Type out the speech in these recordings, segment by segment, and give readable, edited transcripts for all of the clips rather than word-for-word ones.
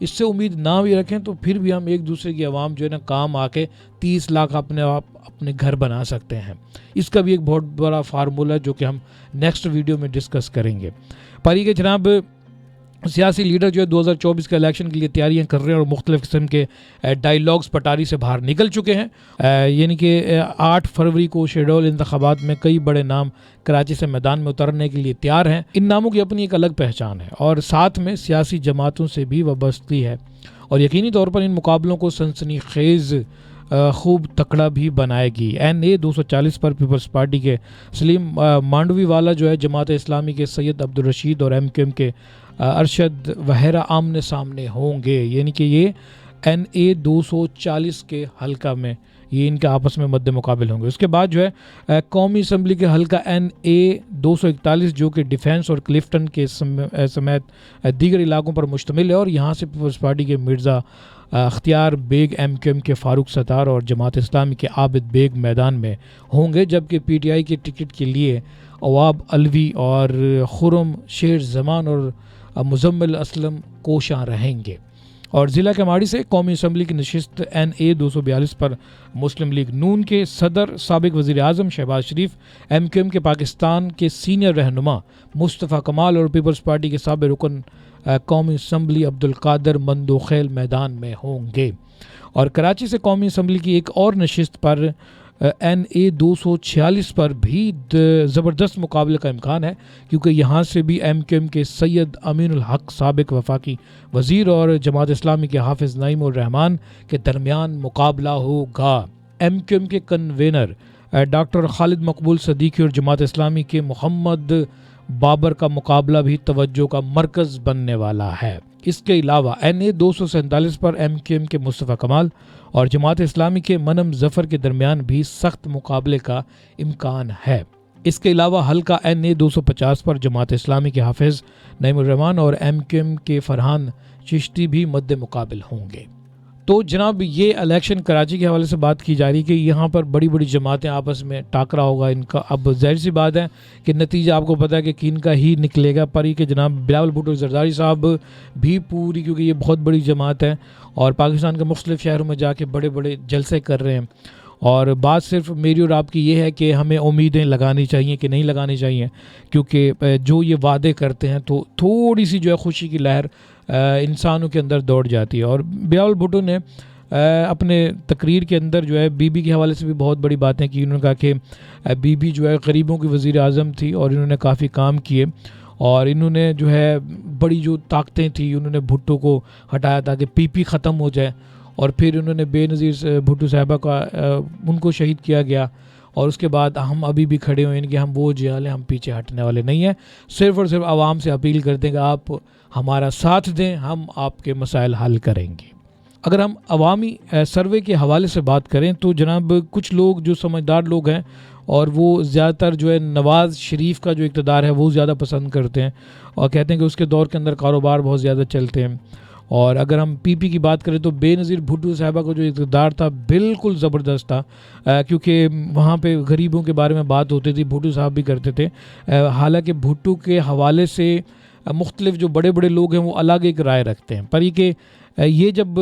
اس سے امید نہ بھی رکھیں تو پھر بھی ہم ایک دوسرے کی عوام جو ہے نا کام آ کے 30 لاکھ اپنے گھر بنا سکتے ہیں. اس کا بھی ایک بہت بڑا فارمولہ جو کہ ہم نیکسٹ ویڈیو میں ڈسکس کریں گے. پر یہ کہ جناب سیاسی لیڈر جو ہے 2024 کے الیکشن کے لیے تیاریاں کر رہے ہیں اور مختلف قسم کے ڈائیلاگز پٹاری سے باہر نکل چکے ہیں. یعنی کہ 8 فروری کو شیڈول انتخابات میں کئی بڑے نام کراچی سے میدان میں اترنے کے لیے تیار ہیں. ان ناموں کی اپنی ایک الگ پہچان ہے اور ساتھ میں سیاسی جماعتوں سے بھی وابستگی ہے اور یقینی طور پر ان مقابلوں کو سنسنی خیز خوب تکڑا بھی بنائے گی. NA 240 پر پیپلز پارٹی کے سلیم مانڈوی والا جو ہے جماعت اسلامی کے سید عبدالرشید اور MQM کے ارشد وہیرہ آمنے سامنے ہوں گے. یعنی کہ یہ NA 240 کے حلقہ میں یہ ان کے آپس میں مد مقابل ہوں گے. اس کے بعد جو ہے قومی اسمبلی کے حلقہ NA 241 جو کہ ڈیفینس اور کلفٹن کے سمیت دیگر علاقوں پر مشتمل ہے اور یہاں سے پیپلز پارٹی کے مرزا اختیار بیگ MQM کے فاروق ستار اور جماعت اسلامی کے عابد بیگ میدان میں ہوں گے. جبکہ PTI کے ٹکٹ کے لیے عواب علوی اور خرم شیر زمان اور مزمل اسلم کوشاں رہیں گے. اور ضلع کماڑی سے قومی اسمبلی کی نشست NA 242 پر مسلم لیگ نون کے صدر سابق وزیر اعظم شہباز شریف، MQM کے پاکستان کے سینئر رہنما مصطفیٰ کمال اور پیپلز پارٹی کے سابق رکن قومی اسمبلی عبدالقادر مندوخیل میدان میں ہوں گے. اور کراچی سے قومی اسمبلی کی ایک اور نشست پر NA 246 پر بھی زبردست مقابلے کا امکان ہے کیونکہ یہاں سے بھی MQM کے سید امین الحق سابق وفاقی وزیر اور جماعت اسلامی کے حافظ نعیم الرحمان کے درمیان مقابلہ ہوگا. MQM کے کنوینر ڈاکٹر خالد مقبول صدیقی اور جماعت اسلامی کے محمد بابر کا مقابلہ بھی توجہ کا مرکز بننے والا ہے. اس کے علاوہ NA 247 پر MQM کے مصطفیٰ کمال اور جماعت اسلامی کے منم ظفر کے درمیان بھی سخت مقابلے کا امکان ہے. اس کے علاوہ حلقہ NA 250 پر جماعت اسلامی کے حافظ نعیم الرحمان اور MQM کے فرحان چشتی بھی مد مقابل ہوں گے. تو جناب یہ الیکشن کراچی کے حوالے سے بات کی جا رہی کہ یہاں پر بڑی بڑی جماعتیں آپس میں ٹاکرا ہوگا ان کا. اب ظاہر سی بات ہے کہ نتیجہ آپ کو پتہ ہے کہ کین کا ہی نکلے گا. پر یہ کہ جناب بلاول بھٹو زرداری صاحب بھی پوری کیونکہ یہ بہت بڑی جماعت ہے اور پاکستان کے مختلف شہروں میں جا کے بڑے بڑے جلسے کر رہے ہیں. اور بات صرف میری اور آپ کی یہ ہے کہ ہمیں امیدیں لگانی چاہیے کہ نہیں لگانی چاہیے کیونکہ جو یہ وعدے کرتے ہیں تو تھوڑی سی جو ہے خوشی کی لہر انسانوں کے اندر دوڑ جاتی ہے. اور بلاول بھٹو نے اپنے تقریر کے اندر جو ہے بی بی کے حوالے سے بھی بہت بڑی باتیں کی. انہوں نے کہا کہ بی بی جو ہے غریبوں کی وزیر اعظم تھی اور انہوں نے کافی کام کیے اور انہوں نے جو ہے بڑی جو طاقتیں تھیں انہوں نے بھٹو کو ہٹایا تاکہ PP ختم ہو جائے اور پھر انہوں نے بے نظیر بھٹو صاحبہ کا ان کو شہید کیا گیا اور اس کے بعد ہم ابھی بھی کھڑے ہوئے ہیں کہ ہم وہ جہل ہیں، ہم پیچھے ہٹنے والے نہیں ہیں. صرف اور صرف عوام سے اپیل کرتے ہیں کہ آپ ہمارا ساتھ دیں، ہم آپ کے مسائل حل کریں گے. اگر ہم عوامی سروے کے حوالے سے بات کریں تو جناب کچھ لوگ جو سمجھدار لوگ ہیں اور وہ زیادہ تر جو ہے نواز شریف کا جو اقتدار ہے وہ زیادہ پسند کرتے ہیں اور کہتے ہیں کہ اس کے دور کے اندر کاروبار بہت زیادہ چلتے ہیں. اور اگر ہم PP کی بات کریں تو بے نظیر بھٹو صاحبہ کا جو اقتدار تھا بالکل زبردست تھا کیونکہ وہاں پہ غریبوں کے بارے میں بات ہوتی تھی، بھٹو صاحب بھی کرتے تھے. حالانکہ بھٹو کے حوالے سے مختلف جو بڑے بڑے لوگ ہیں وہ الگ ایک رائے رکھتے ہیں. پر یہ کہ یہ جب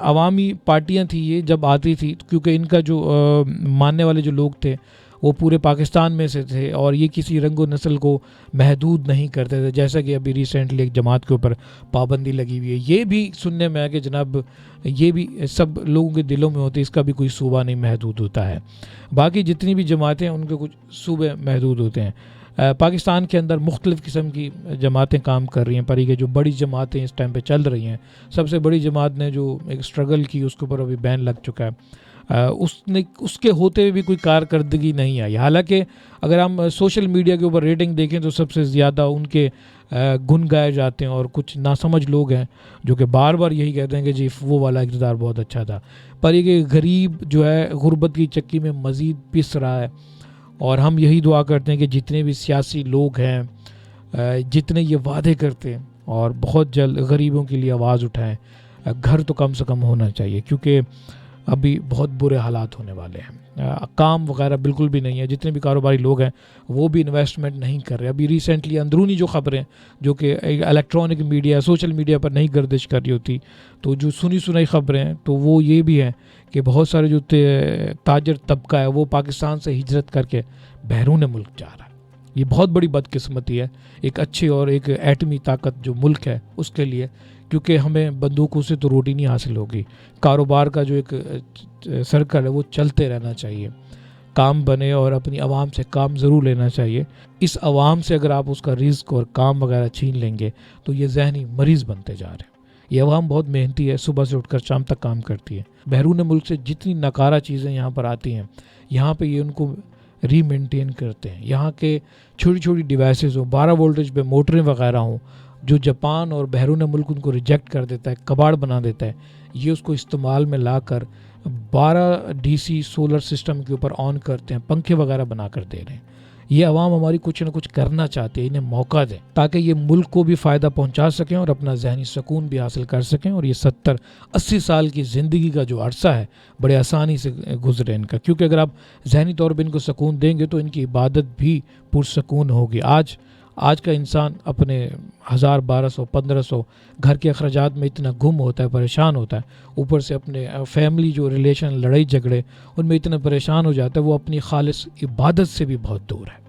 عوامی پارٹیاں تھیں یہ جب آتی تھی کیونکہ ان کا جو ماننے والے جو لوگ تھے وہ پورے پاکستان میں سے تھے اور یہ کسی رنگ و نسل کو محدود نہیں کرتے تھے جیسا کہ ابھی ریسنٹلی ایک جماعت کے اوپر پابندی لگی ہوئی ہے. یہ بھی سننے میں آیا کہ جناب یہ بھی سب لوگوں کے دلوں میں ہوتی ہے، اس کا بھی کوئی صوبہ نہیں محدود ہوتا ہے. باقی جتنی بھی جماعتیں ان کے کچھ صوبے محدود ہوتے ہیں. پاکستان کے اندر مختلف قسم کی جماعتیں کام کر رہی ہیں. پر یہ جو بڑی جماعتیں اس ٹائم پہ چل رہی ہیں، سب سے بڑی جماعت نے جو ایک سٹرگل کی اس کے اوپر ابھی بین لگ چکا ہے، اس کے ہوتے ہوئے بھی کوئی کارکردگی نہیں آئی. حالانکہ اگر ہم سوشل میڈیا کے اوپر ریٹنگ دیکھیں تو سب سے زیادہ ان کے گن گائے جاتے ہیں اور کچھ ناسمجھ لوگ ہیں جو کہ بار بار یہی کہتے ہیں کہ جی وہ والا اقتدار بہت اچھا تھا. پر یہ کہ غریب جو ہے غربت کی چکی میں مزید پس رہا ہے اور ہم یہی دعا کرتے ہیں کہ جتنے بھی سیاسی لوگ ہیں جتنے یہ وعدے کرتے ہیں اور بہت جلد غریبوں کے لیے آواز اٹھائیں. گھر تو کم سے کم ہونا چاہیے کیونکہ ابھی بہت برے حالات ہونے والے ہیں. کام وغیرہ بالکل بھی نہیں ہے. جتنے بھی کاروباری لوگ ہیں وہ بھی انویسٹمنٹ نہیں کر رہے. ابھی ریسنٹلی اندرونی جو خبریں جو کہ الیکٹرانک میڈیا سوشل میڈیا پر نہیں گردش کر رہی ہوتی, تو جو سنی سنائی خبریں ہیں تو وہ یہ بھی ہیں کہ بہت سارے جو تاجر طبقہ ہے وہ پاکستان سے ہجرت کر کے بیرون ملک جا رہا ہے. یہ بہت بڑی بدقسمتی ہے ایک اچھی اور ایک ایٹمی طاقت جو ملک ہے اس کے لیے, کیونکہ ہمیں بندوقوں سے تو روٹی نہیں حاصل ہوگی. کاروبار کا جو ایک سرکل ہے وہ چلتے رہنا چاہیے, کام بنے اور اپنی عوام سے کام ضرور لینا چاہیے. اس عوام سے اگر آپ اس کا رزق اور کام وغیرہ چھین لیں گے تو یہ ذہنی مریض بنتے جا رہے ہیں. یہ عوام بہت محنتی ہے, صبح سے اٹھ کر شام تک کام کرتی ہے. بیرون ملک سے جتنی ناکارہ چیزیں یہاں پر آتی ہیں یہاں پہ یہ ان کو ری مینٹین کرتے ہیں. یہاں کے چھوٹی چھوٹی ڈیوائسز ہوں, 12 وولٹیج پہ موٹریں وغیرہ ہوں, جو جاپان اور بیرون ملک ان کو ریجیکٹ کر دیتا ہے, کباڑ بنا دیتا ہے, یہ اس کو استعمال میں لا کر 12 ڈی سی سولر سسٹم کے اوپر آن کرتے ہیں, پنکھے وغیرہ بنا کر دے رہے ہیں. یہ عوام ہماری کچھ نہ کچھ کرنا چاہتے ہیں, انہیں موقع دیں تاکہ یہ ملک کو بھی فائدہ پہنچا سکیں اور اپنا ذہنی سکون بھی حاصل کر سکیں, اور یہ 70-80 سال کی زندگی کا جو عرصہ ہے بڑے آسانی سے گزرے ان کا. کیونکہ اگر آپ ذہنی طور پہ ان کو سکون دیں گے تو ان کی عبادت بھی پرسکون ہوگی. آج کا انسان اپنے 1000 1200 1500 گھر کے اخراجات میں اتنا گم ہوتا ہے, پریشان ہوتا ہے, اوپر سے اپنے فیملی جو ریلیشن لڑائی جھگڑے ان میں اتنا پریشان ہو جاتا ہے, وہ اپنی خالص عبادت سے بھی بہت دور ہے.